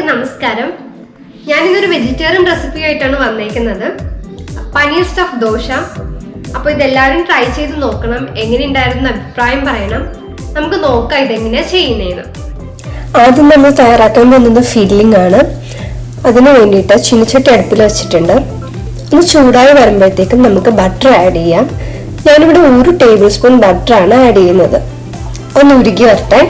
നമസ്കാരം. ഞാനിന്നൊരു vegetarian recipe ആയിട്ടാണ് വന്നേക്കുന്നത്. പനീർ സ്റ്റഫ് ദോശ. അപ്പോൾ ഇതെല്ലാവരും ട്രൈ ചെയ്ത് നോക്കണം. എങ്ങനെയുണ്ടായിരുന്നു അഭിപ്രായം പറയണം. നമുക്ക് നോക്കാം ഇതെങ്ങനെയാ ചെയ്യുന്നതെന്ന്. ആദ്യം നമ്മൾ തയ്യാറാക്കാൻ പോകുന്നത് ഫില്ലിംഗ് ആണ്. അതിന് വേണ്ടിയിട്ട് ചീനച്ചട്ടി അടുപ്പിൽ വെച്ചിട്ടുണ്ട്. ഒന്ന് ചൂടായി വരുമ്പോഴത്തേക്കും നമുക്ക് ബട്ടർ ആഡ് ചെയ്യാം. ഞാനിവിടെ 1 ടേബിൾ സ്പൂൺ ബട്ടറാണ് ആഡ് ചെയ്യുന്നത്. ഒന്ന് ഉരുകി വരട്ടെ.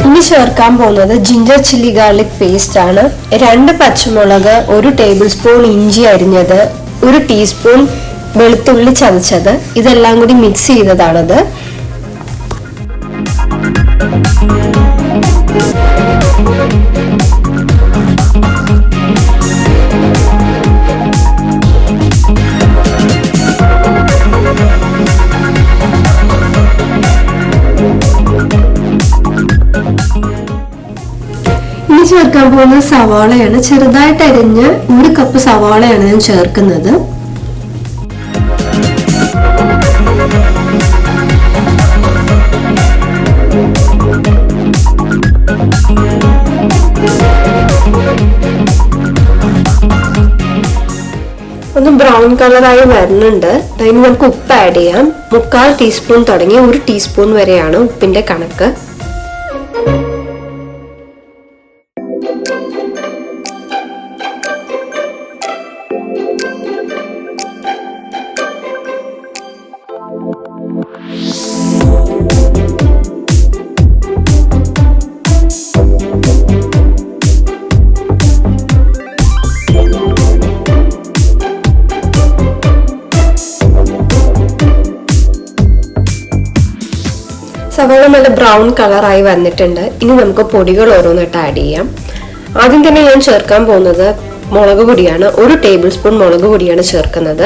ഇനി ചേർക്കാൻ പോകുന്നത് ജിഞ്ചർ ചില്ലി ഗാർലിക് പേസ്റ്റ് ആണ്. 2 പച്ചമുളക്, 1 ടേബിൾ സ്പൂൺ ഇഞ്ചി അരിഞ്ഞത്, 1 ടീസ്പൂൺ വെളുത്തുള്ളി ചതച്ചത്, ഇതെല്ലാം കൂടി മിക്സ് ചെയ്തതാണത്. ഇനി ചേർക്കാൻ പോകുന്നത് സവാളയാണ്. ചെറുതായിട്ട് അരിഞ്ഞ് 1 കപ്പ് സവാളയാണ് ഞാൻ ചേർക്കുന്നത്. ഒന്ന് ബ്രൗൺ കളറായി വരുന്നുണ്ട്. അതിന് നമുക്ക് ഉപ്പ് ആഡ് ചെയ്യാം. 3/4 ടീസ്പൂൺ തുടങ്ങി 1 ടീസ്പൂൺ വരെയാണ് ഉപ്പിന്റെ കണക്ക്. സവാള നല്ല ബ്രൗൺ കളറായി വന്നിട്ടുണ്ട്. ഇനി നമുക്ക് പൊടികൾ ഓരോന്നിട്ട് ആഡ് ചെയ്യാം. ആദ്യം തന്നെ ഞാൻ ചേർക്കാൻ പോകുന്നത് മുളക് പൊടിയാണ്. 1 ടേബിൾ സ്പൂൺ മുളക് പൊടിയാണ് ചേർക്കുന്നത്.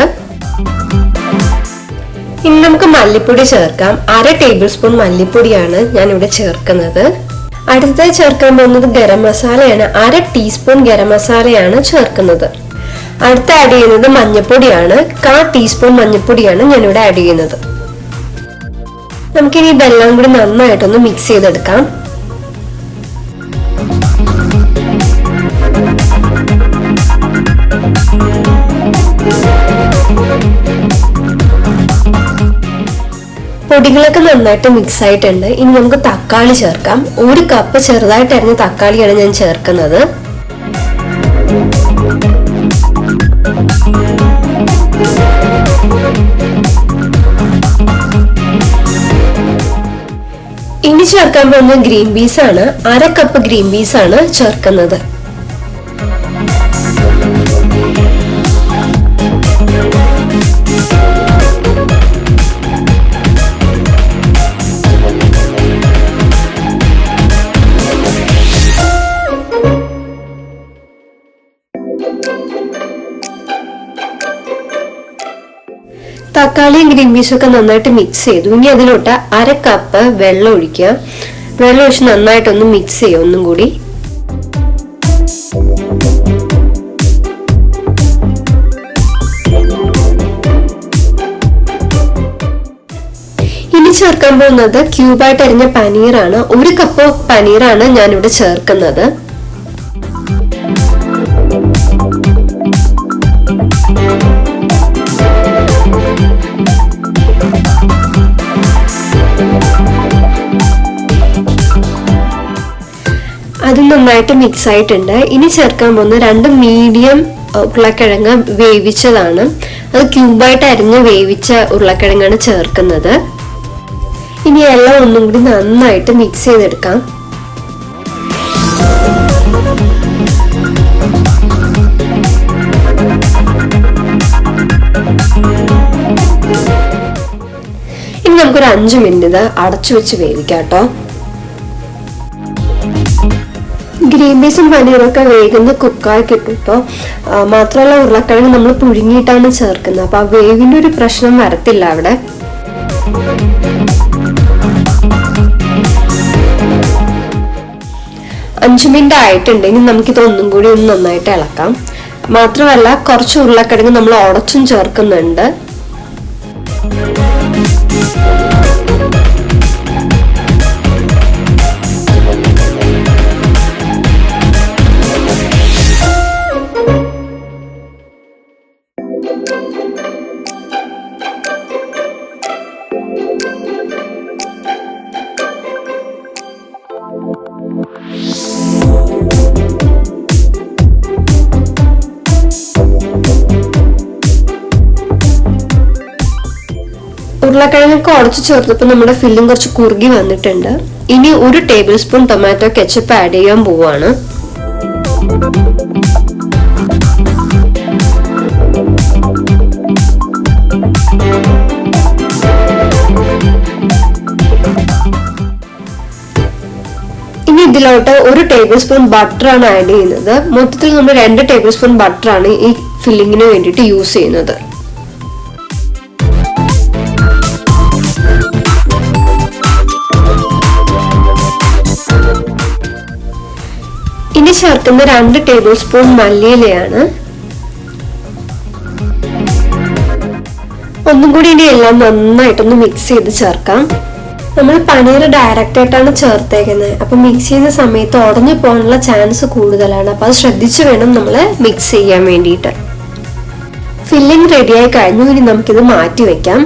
ഇനി നമുക്ക് മല്ലിപ്പൊടി ചേർക്കാം. 1/2 ടേബിൾ സ്പൂൺ മല്ലിപ്പൊടിയാണ് ഞാൻ ഇവിടെ ചേർക്കുന്നത്. അടുത്തതായി ചേർക്കാൻ പോകുന്നത് ഗരം മസാലയാണ്. 1/2 ടീസ്പൂൺ ഗരം മസാലയാണ് ചേർക്കുന്നത്. അടുത്ത ആഡ് ചെയ്യുന്നത് മഞ്ഞൾപ്പൊടിയാണ്. 1/4 ടീസ്പൂൺ മഞ്ഞൾപ്പൊടിയാണ് ഞാൻ ഇവിടെ ആഡ് ചെയ്യുന്നത്. നമുക്കിനി ഇതെല്ലാം കൂടി നന്നായിട്ടൊന്ന് മിക്സ് ചെയ്തെടുക്കാം. പൊടികളൊക്കെ നന്നായിട്ട് മിക്സ് ആയിട്ടുണ്ട്. ഇനി നമുക്ക് തക്കാളി ചേർക്കാം. 1 കപ്പ് ചെറുതായിട്ട് അരിഞ്ഞ തക്കാളിയാണ് ഞാൻ ചേർക്കുന്നത്. ഇനി ചേർക്കാൻ പോകുന്ന ഗ്രീൻ പീസ് ആണ്. 1/2 കപ്പ് ഗ്രീൻ പീസ് ആണ് ചേർക്കുന്നത്. തക്കാളിയും ഗ്രീൻ പീസും ഒക്കെ നന്നായിട്ട് മിക്സ് ചെയ്തു. ഇനി അതിലോട്ട് 1/2 കപ്പ് വെള്ളം ഒഴിക്കുക. വെള്ളം ഒഴിച്ച് നന്നായിട്ടൊന്ന് മിക്സ് ചെയ്യുക ഒന്നും കൂടി. ഇനി ചേർക്കാൻ പോകുന്നത് ക്യൂബായിട്ട് അരിഞ്ഞ പനീറാണ്. 1 കപ്പ് പനീറാണ് ഞാനിവിടെ ചേർക്കുന്നത്. അത് നന്നായിട്ട് മിക്സ് ആയിട്ടുണ്ട്. ഇനി ചേർക്കാൻ പോകുന്ന 2 മീഡിയം ഉരുളക്കിഴങ്ങ് വേവിച്ചതാണ്. അത് ക്യൂബായിട്ട് അരിഞ്ഞ് വേവിച്ച ഉരുളക്കിഴങ്ങാണ് ചേർക്കുന്നത്. ഇനി എല്ലാം ഒന്നും കൂടി നന്നായിട്ട് മിക്സ് ചെയ്തെടുക്കാം. ഇനി നമുക്കൊരു 5 മിനിറ്റ് അടച്ചു വെച്ച് വേവിക്കാം കേട്ടോ. ഗ്രീൻ പീസും പനീറും ഒക്കെ വേഗം കുക്കായി കിട്ടും. ഇപ്പോൾ മാത്രമല്ല ഉരുളക്കിഴങ്ങ് നമ്മൾ പുഴുങ്ങിയിട്ടാണ് ചേർക്കുന്നത്. അപ്പൊ ആ വേവിന്റെ ഒരു പ്രശ്നം വരത്തില്ല അവിടെ. 5 മിനിറ്റ് ആയിട്ടുണ്ടെങ്കിൽ നമുക്കിത് ഒന്നും കൂടി ഒന്ന് നന്നായിട്ട് ഇളക്കാം. മാത്രമല്ല കുറച്ച് ഉരുളക്കിഴങ്ങ് നമ്മൾ ഉടച്ചും ചേർക്കുന്നുണ്ട്. ഉരുളക്കിഴങ്ങൊക്കെ ഉടച്ചു ചേർത്തപ്പോൾ നമ്മുടെ ഫില്ലിംഗ് കുറച്ച് കുറുകി വന്നിട്ടുണ്ട്. ഇനി 1 table spoon tomato ketchup add ചെയ്യാൻ പോവാണ്. ഇനി ഇതിലോട്ട് 1 ടേബിൾ സ്പൂൺ ബട്ടർ ആണ് ആഡ് ചെയ്യുന്നത്. മൊത്തത്തിൽ നമ്മൾ 2 ടേബിൾ സ്പൂൺ ബട്ടർ ആണ് ഈ ഫില്ലിങ്ങിന് വേണ്ടിയിട്ട് യൂസ് ചെയ്യുന്നത്. ഇനി ചേർക്കുന്ന 2 ടേബിൾ സ്പൂൺ മല്ലിയിലയാണ്. ഒന്നും കൂടി ഇനി എല്ലാം നന്നായിട്ടൊന്ന് മിക്സ് ചെയ്ത് ചേർക്കാം. നമ്മൾ പനീർ ഡയറക്റ്റ് ആയിട്ടാണ് ചേർത്തേക്കുന്നത്. അപ്പൊ മിക്സ് ചെയ്യുന്ന സമയത്ത് ഉടഞ്ഞു പോകാനുള്ള ചാൻസ് കൂടുതലാണ്. അപ്പൊ അത് ശ്രദ്ധിച്ചു വേണം നമ്മൾ മിക്സ് ചെയ്യാൻ വേണ്ടിയിട്ട്. ഫില്ലിംഗ് റെഡിയായി കഴിഞ്ഞു. ഇനി നമുക്കിത് മാറ്റി വെക്കാം.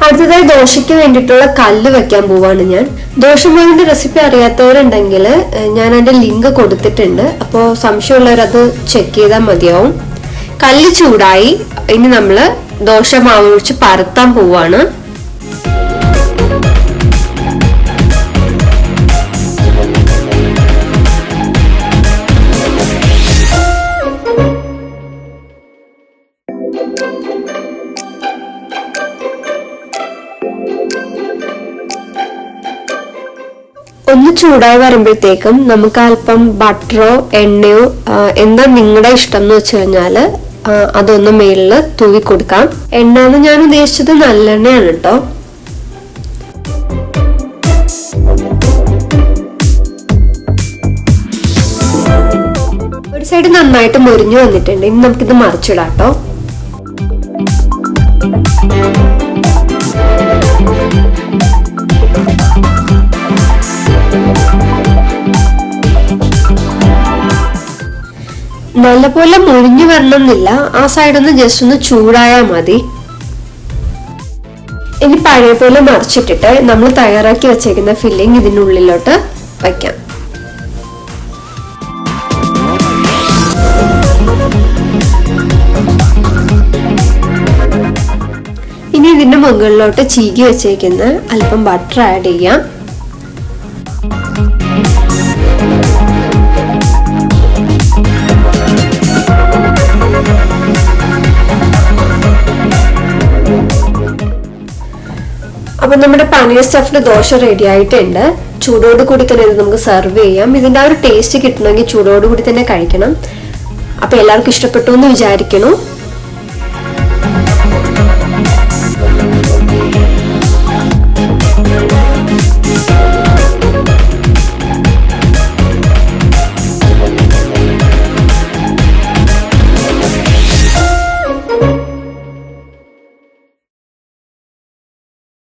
അടുത്തതായി ദോശയ്ക്ക് വേണ്ടിയിട്ടുള്ള കല്ല് വെക്കാൻ പോവാണ് ഞാൻ. ദോശമാവിന്റെ റെസിപ്പി അറിയാത്തവരുണ്ടെങ്കിൽ ഞാൻ അതിന്റെ ലിങ്ക് കൊടുത്തിട്ടുണ്ട്. അപ്പോൾ സംശയമുള്ളവർ അത് ചെക്ക് ചെയ്താൽ മതിയാവും. കല്ല് ചൂടായി. ഇനി നമ്മള് ദോശമാവ് ഒഴിച്ച് പരത്താൻ പോവാണ്. ഒന്ന് ചൂടായി വരുമ്പോഴത്തേക്കും നമുക്ക് അല്പം ബട്ടറോ എണ്ണയോ എന്താ നിങ്ങളുടെ ഇഷ്ടം എന്ന് വെച്ച് കഴിഞ്ഞാല് അതൊന്ന് മേളില് തൂവി കൊടുക്കാം. എണ്ണ എന്ന് ഞാൻ ഉദ്ദേശിച്ചത് നല്ലെണ്ണയാണ് കേട്ടോ. ഒരു സൈഡ് നന്നായിട്ട് മുരിഞ്ഞു വന്നിട്ടുണ്ട്. ഇനി നമുക്കിത് മറിച്ചിടാം കേട്ടോ. നല്ലപോലെ മുരിഞ്ഞു വരണമെന്നില്ല. ആ സൈഡൊന്ന് ജസ്റ്റ് ഒന്ന് ചൂടായാൽ മതി. ഇനി പഴയ പോലെ മറിച്ചിട്ടിട്ട് നമ്മൾ തയ്യാറാക്കി വെച്ചേക്കുന്ന ഫില്ലിംഗ് ഇതിനുള്ളിലോട്ട് വയ്ക്കാം. ഇനി ഇതിന്റെ മുകളിലോട്ട് ചീകി വെച്ചേക്കുന്ന അല്പം ബട്ടർ ആഡ് ചെയ്യാം. അപ്പൊ നമ്മുടെ പനീർ സ്റ്റഫ്ഡ് ദോശ റെഡി ആയിട്ടുണ്ട്. ചൂടോട് കൂടി തന്നെ ഇത് നമുക്ക് സെർവ് ചെയ്യാം. ഇതിന്റെ ആ ഒരു ടേസ്റ്റ് കിട്ടണമെങ്കിൽ ചൂടോട് കൂടി തന്നെ കഴിക്കണം. അപ്പൊ എല്ലാവർക്കും ഇഷ്ടപ്പെട്ടു എന്ന് വിചാരിക്കുന്നു.